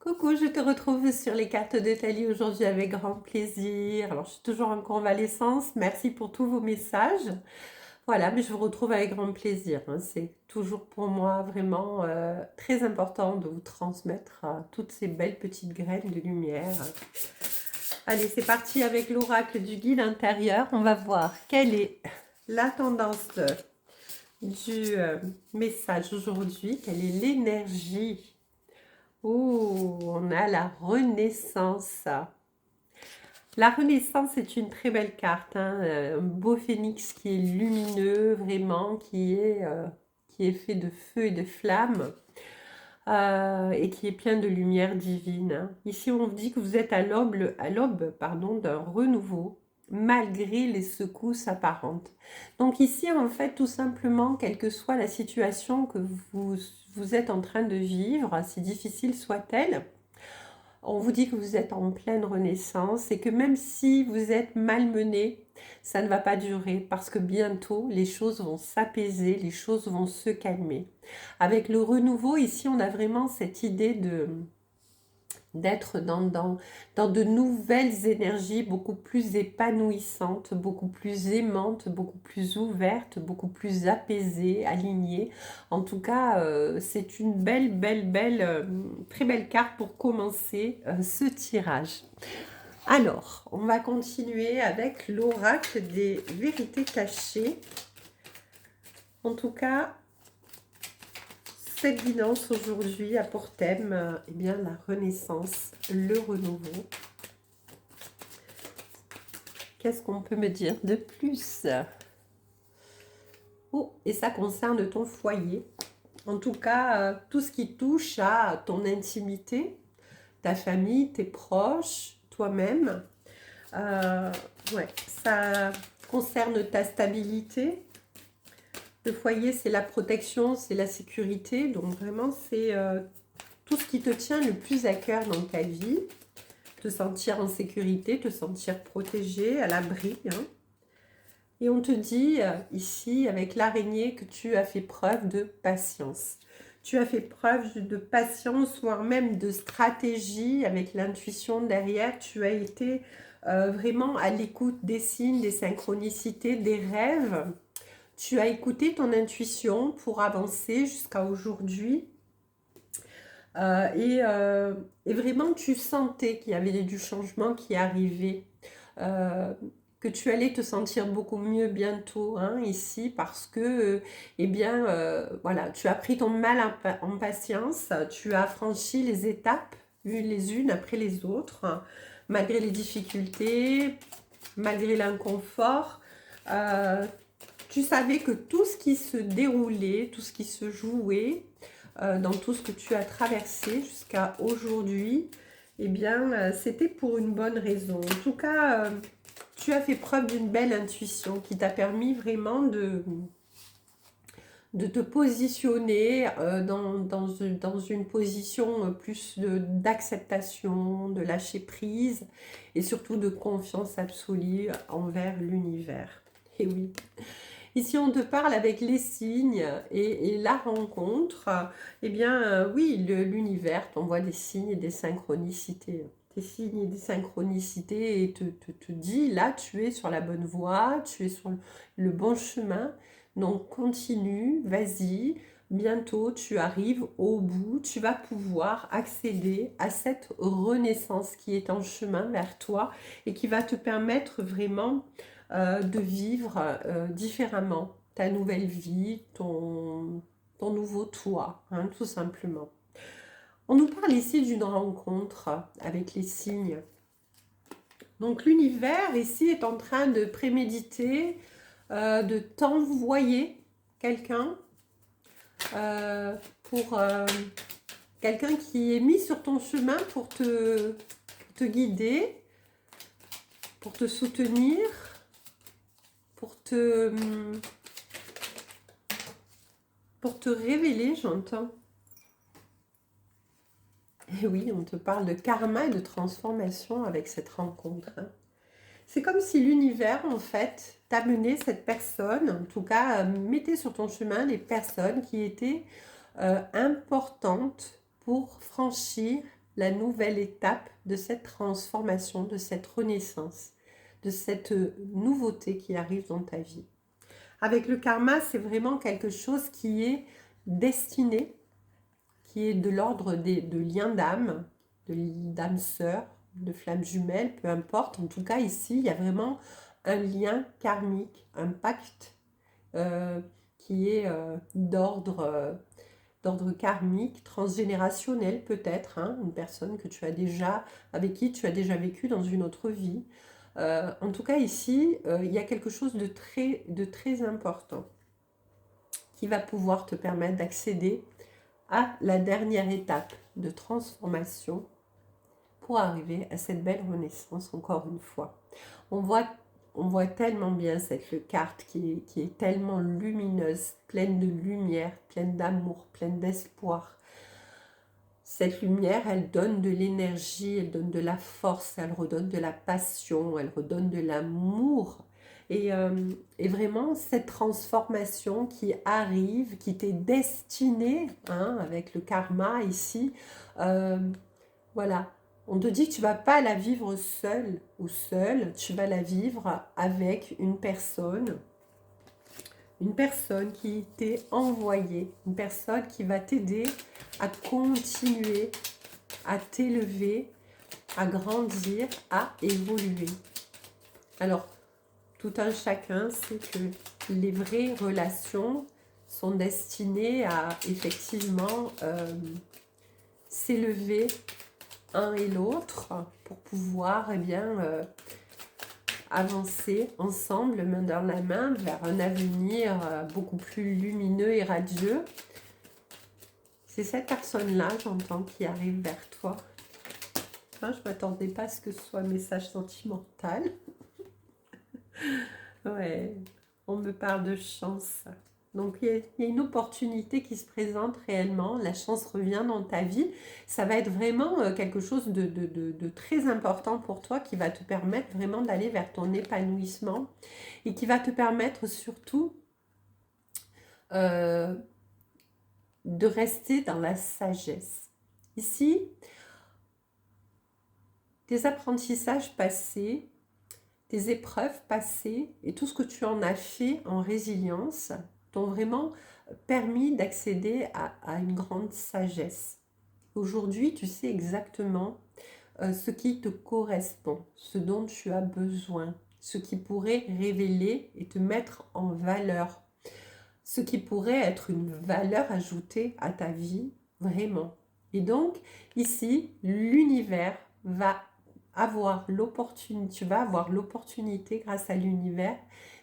Coucou, je te retrouve sur les cartes de Thalie aujourd'hui avec grand plaisir. Alors, je suis toujours en convalescence. Merci pour tous vos messages. Voilà, mais je vous retrouve avec grand plaisir, hein. C'est toujours pour moi vraiment très important de vous transmettre toutes ces belles petites graines de lumière. Allez, c'est parti avec l'oracle du guide intérieur. On va voir quelle est la tendance du message aujourd'hui. Quelle est l'énergie? Oh, on a la Renaissance. La Renaissance est une très belle carte, hein, un beau phénix qui est lumineux, vraiment, qui est fait de feu et de flammes, et qui est plein de lumière divine, hein. Ici, on dit que vous êtes pardon, d'un renouveau, malgré les secousses apparentes. Donc ici, en fait, tout simplement, quelle que soit la situation que vous êtes en train de vivre, si difficile soit-elle, on vous dit que vous êtes en pleine renaissance et que même si vous êtes malmené, ça ne va pas durer parce que bientôt les choses vont s'apaiser, les choses vont se calmer. Avec le renouveau, ici, on a vraiment cette idée d'être dans de nouvelles énergies beaucoup plus épanouissantes, beaucoup plus aimantes, beaucoup plus ouvertes, beaucoup plus apaisées, alignées. En tout cas, c'est une très belle carte pour commencer ce tirage. Alors, on va continuer avec l'oracle des vérités cachées. En tout cas, cette guidance aujourd'hui a pour thème eh bien, la renaissance, le renouveau. Qu'est-ce qu'on peut me dire de plus? Oh, et ça concerne ton foyer. En tout cas, tout ce qui touche à ton intimité, ta famille, tes proches, toi-même. Ouais, ça concerne ta stabilité. Le foyer, c'est la protection, c'est la sécurité. Donc vraiment, c'est tout ce qui te tient le plus à cœur dans ta vie. Te sentir en sécurité, te sentir protégé, à l'abri, hein. Et on te dit ici, avec l'araignée, que tu as fait preuve de patience. Tu as fait preuve de patience, voire même de stratégie avec l'intuition derrière. Tu as été vraiment à l'écoute des signes, des synchronicités, des rêves. Tu as écouté ton intuition pour avancer jusqu'à aujourd'hui. Et vraiment, tu sentais qu'il y avait du changement qui arrivait. Que tu allais te sentir beaucoup mieux bientôt, hein, ici, parce que, eh bien, voilà, tu as pris ton mal en patience, tu as franchi les étapes, les unes après les autres, hein, malgré les difficultés, malgré l'inconfort. Tu savais que tout ce qui se déroulait, tout ce qui se jouait, dans tout ce que tu as traversé jusqu'à aujourd'hui, eh bien, c'était pour une bonne raison. En tout cas, tu as fait preuve d'une belle intuition qui t'a permis vraiment de te positionner dans une position plus d'acceptation, de lâcher prise et surtout de confiance absolue envers l'univers. Et oui. Ici, on te parle avec les signes et la rencontre. Eh bien, oui, l'univers t'envoie des signes et des synchronicités. Des signes et des synchronicités et te dit, là, tu es sur la bonne voie, tu es sur le bon chemin. Donc, continue, vas-y. Bientôt, tu arrives au bout. Tu vas pouvoir accéder à cette renaissance qui est en chemin vers toi et qui va te permettre vraiment de vivre différemment ta nouvelle vie, ton nouveau toi, hein, tout simplement. On nous parle ici d'une rencontre avec les signes. Donc l'univers ici est en train de préméditer, de t'envoyer quelqu'un pour quelqu'un qui est mis sur ton chemin pour te guider, pour te soutenir, pour te révéler, j'entends. Et oui, on te parle de karma et de transformation avec cette rencontre, hein. C'est comme si l'univers, en fait, t'amenait cette personne, en tout cas, mettait sur ton chemin les personnes qui étaient importantes pour franchir la nouvelle étape de cette transformation, de cette renaissance, de cette nouveauté qui arrive dans ta vie. Avec le karma, c'est vraiment quelque chose qui est destiné, qui est de l'ordre de liens d'âme, d'âme sœur, de flammes jumelles, peu importe. En tout cas, ici, il y a vraiment un lien karmique, un pacte qui est d'ordre karmique, transgénérationnel peut-être, hein, une personne que tu as déjà, avec qui tu as déjà vécu dans une autre vie. En tout cas, ici, il y a quelque chose de très important qui va pouvoir te permettre d'accéder à la dernière étape de transformation pour arriver à cette belle renaissance encore une fois. On voit tellement bien cette carte qui est tellement lumineuse, pleine de lumière, pleine d'amour, pleine d'espoir. Cette lumière, elle donne de l'énergie, elle donne de la force, elle redonne de la passion, elle redonne de l'amour. Et vraiment, cette transformation qui arrive, qui t'est destinée, hein, avec le karma ici, voilà. On te dit que tu ne vas pas la vivre seule ou seule, tu vas la vivre avec une personne qui t'est envoyée, une personne qui va t'aider à continuer, à t'élever, à grandir, à évoluer. Alors, tout un chacun sait que les vraies relations sont destinées à effectivement s'élever un et l'autre pour pouvoir avancer ensemble, main dans la main, vers un avenir beaucoup plus lumineux et radieux. C'est cette personne-là, j'entends, qui arrive vers toi. Enfin, je ne m'attendais pas à ce que ce soit un message sentimental. Ouais, on me parle de chance. Donc, il y a une opportunité qui se présente réellement. La chance revient dans ta vie. Ça va être vraiment quelque chose de très important pour toi qui va te permettre vraiment d'aller vers ton épanouissement et qui va te permettre surtout de rester dans la sagesse. Ici, tes apprentissages passés, tes épreuves passées et tout ce que tu en as fait en résilience t'ont vraiment permis d'accéder à une grande sagesse. Aujourd'hui, tu sais exactement ce qui te correspond, ce dont tu as besoin, ce qui pourrait révéler et te mettre en valeur, ce qui pourrait être une valeur ajoutée à ta vie, vraiment. Et donc, ici, l'univers va avoir l'opportunité, tu vas avoir l'opportunité grâce à l'univers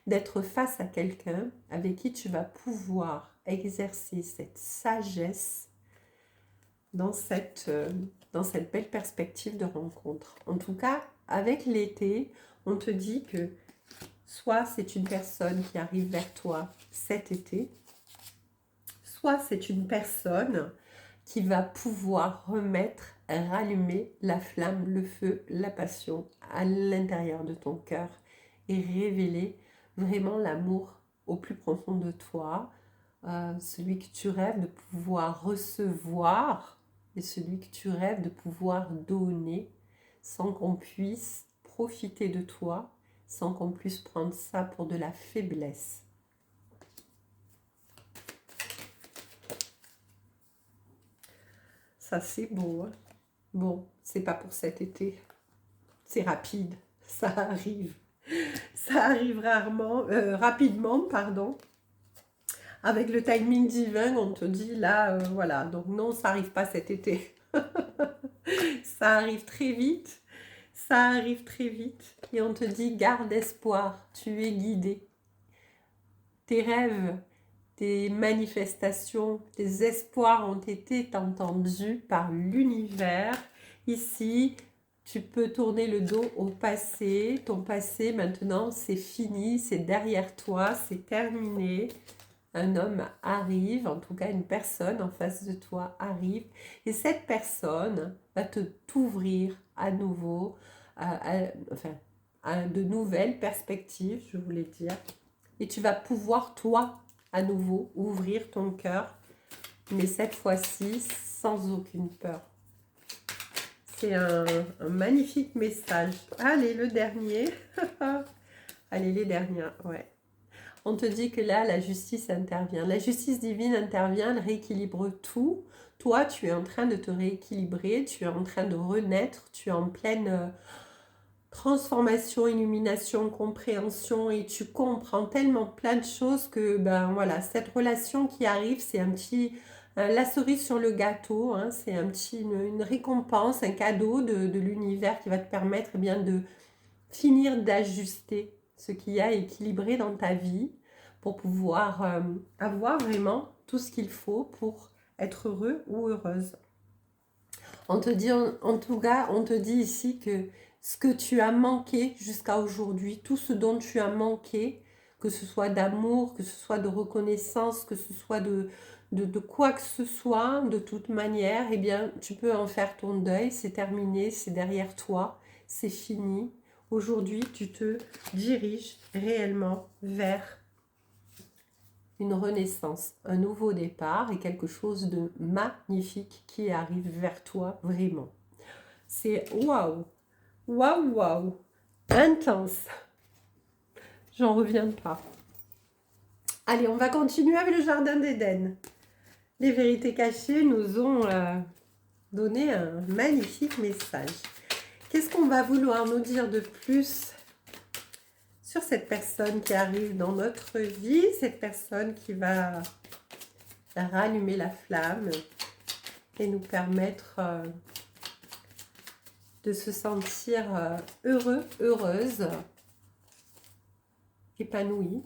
d'être face à quelqu'un avec qui tu vas pouvoir exercer cette sagesse dans cette belle perspective de rencontre. En tout cas, avec l'été, on te dit que soit c'est une personne qui arrive vers toi cet été, soit c'est une personne qui va pouvoir rallumer la flamme, le feu, la passion à l'intérieur de ton cœur et révéler vraiment l'amour au plus profond de toi, celui que tu rêves de pouvoir recevoir et celui que tu rêves de pouvoir donner sans qu'on puisse profiter de toi, sans qu'on puisse prendre ça pour de la faiblesse. Ça, c'est beau, hein? Bon, c'est pas pour cet été. C'est rapide. Ça arrive. Ça arrive rapidement, pardon. Avec le timing divin, on te dit là, voilà. Donc non, ça arrive pas cet été. Ça arrive très vite. Ça arrive très vite. Et on te dit, garde espoir. Tu es guidé. Tes rêves, tes manifestations, tes espoirs ont été entendus par l'univers. Ici, tu peux tourner le dos au passé. Ton passé, maintenant, c'est fini, c'est derrière toi, c'est terminé. Un homme arrive, en tout cas une personne en face de toi arrive. Et cette personne va t'ouvrir à nouveau, à de nouvelles perspectives, je voulais dire. Et tu vas pouvoir, toi, à nouveau, ouvrir ton cœur, mais cette fois-ci, sans aucune peur. C'est un magnifique message. Allez, le dernier. Allez, les dernières, ouais. On te dit que là, la justice intervient. La justice divine intervient, elle rééquilibre tout. Toi, tu es en train de te rééquilibrer, tu es en train de renaître, tu es en pleine transformation, illumination, compréhension et tu comprends tellement plein de choses que, ben voilà, cette relation qui arrive, c'est un petit... la cerise sur le gâteau, hein, c'est un petit, une récompense, un cadeau de l'univers qui va te permettre eh bien, de finir d'ajuster ce qu'il y a équilibré dans ta vie pour pouvoir avoir vraiment tout ce qu'il faut pour être heureux ou heureuse. On te dit, en tout cas, on te dit ici que ce que tu as manqué jusqu'à aujourd'hui, tout ce dont tu as manqué, que ce soit d'amour, que ce soit de reconnaissance, que ce soit de quoi que ce soit, de toute manière, eh bien, tu peux en faire ton deuil, c'est terminé, c'est derrière toi, c'est fini. Aujourd'hui, tu te diriges réellement vers une renaissance, un nouveau départ et quelque chose de magnifique qui arrive vers toi vraiment. C'est waouh, waouh, waouh, intense. J'en reviens pas. Allez, on va continuer avec le jardin d'Éden. Les vérités cachées nous ont donné un magnifique message. Qu'est-ce qu'on va vouloir nous dire de plus sur cette personne qui arrive dans notre vie, cette personne qui va rallumer la flamme et nous permettre de se sentir heureux, heureuse, épanoui.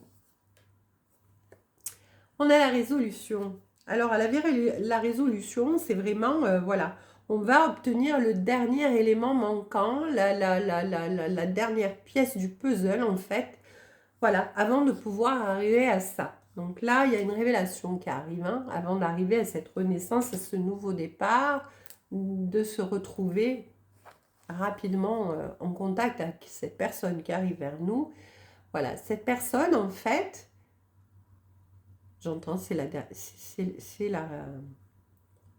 On a la résolution. Alors, la résolution, c'est vraiment, voilà, on va obtenir le dernier élément manquant, la dernière pièce du puzzle, en fait, voilà, avant de pouvoir arriver à ça. Donc là, il y a une révélation qui arrive, hein, avant d'arriver à cette renaissance, à ce nouveau départ, de se retrouver rapidement en contact avec cette personne qui arrive vers nous. Voilà, cette personne, en fait, j'entends, c'est la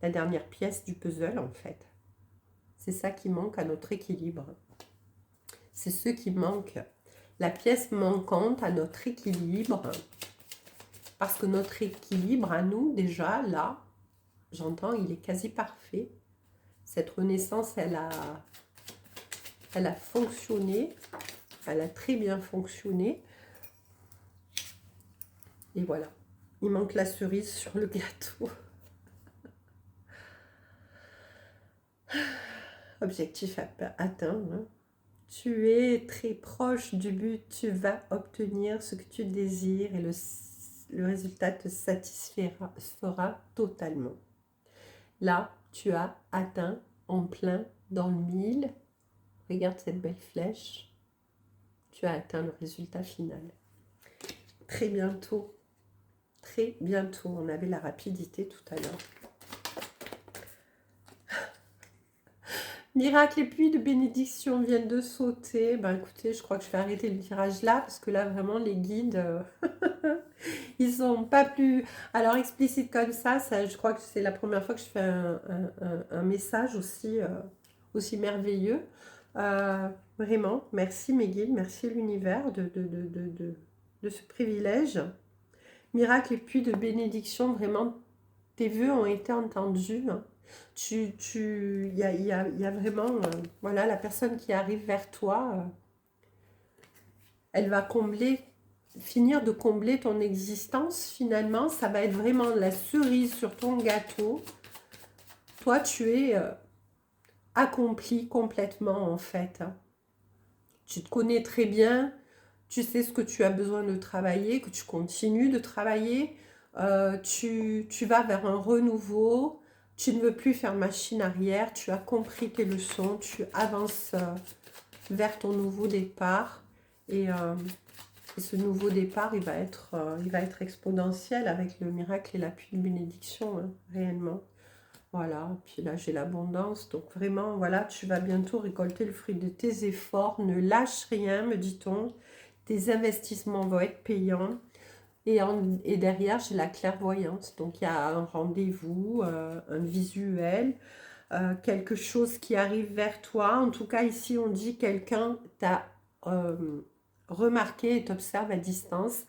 dernière pièce du puzzle, en fait. C'est ça qui manque à notre équilibre. C'est ce qui manque. La pièce manquante à notre équilibre. Parce que notre équilibre à nous, déjà, là, j'entends, il est quasi parfait. Cette renaissance, elle a fonctionné. Elle a très bien fonctionné. Et voilà. Il manque la cerise sur le gâteau. Objectif atteint. Hein. Tu es très proche du but. Tu vas obtenir ce que tu désires et le résultat te satisfera totalement. Là, tu as atteint en plein dans le mille. Regarde cette belle flèche. Tu as atteint le résultat final. Très bientôt. Très bientôt. On avait la rapidité tout à l'heure. Miracle et pluie de bénédiction viennent de sauter. Ben écoutez, je crois que je vais arrêter le tirage là parce que là vraiment les guides, ils sont pas plus alors explicites comme ça. Je crois que c'est la première fois que je fais un message aussi merveilleux. Vraiment, merci mes guides, merci l'univers de ce privilège. Miracle et pluie de bénédiction, vraiment, tes vœux ont été entendus. Hein. Il y a vraiment, voilà, la personne qui arrive vers toi, elle va finir de combler ton existence finalement. Ça va être vraiment la cerise sur ton gâteau. Toi, tu es accompli complètement en fait. Hein. Tu te connais très bien, tu sais ce que tu as besoin de travailler, que tu continues de travailler. Tu vas vers un renouveau. Tu ne veux plus faire machine arrière, tu as compris tes leçons, tu avances vers ton nouveau départ. Et ce nouveau départ, il va être exponentiel avec le miracle et la pluie de bénédiction, hein, réellement. Voilà, puis là j'ai l'abondance, donc vraiment, voilà, tu vas bientôt récolter le fruit de tes efforts. Ne lâche rien, me dit-on. Tes investissements vont être payants. Et derrière, j'ai la clairvoyance. Donc, il y a un rendez-vous, un visuel. quelque chose qui arrive vers toi. En tout cas, ici, on dit quelqu'un t'a remarqué et t'observe à distance.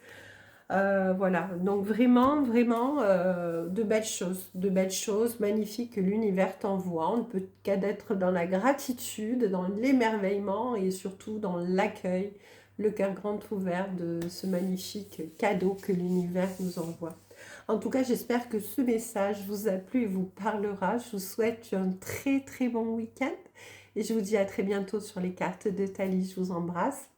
Voilà, donc vraiment, vraiment de belles choses magnifiques que l'univers t'envoie. On ne peut qu'être dans la gratitude, dans l'émerveillement et surtout dans l'accueil, le cœur grand ouvert de ce magnifique cadeau que l'univers nous envoie. En tout cas, j'espère que ce message vous a plu et vous parlera. Je vous souhaite un très très bon week-end et je vous dis à très bientôt sur les cartes de Thalie. Je vous embrasse.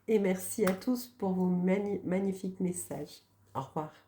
Et merci à tous pour vos magnifiques messages. Au revoir.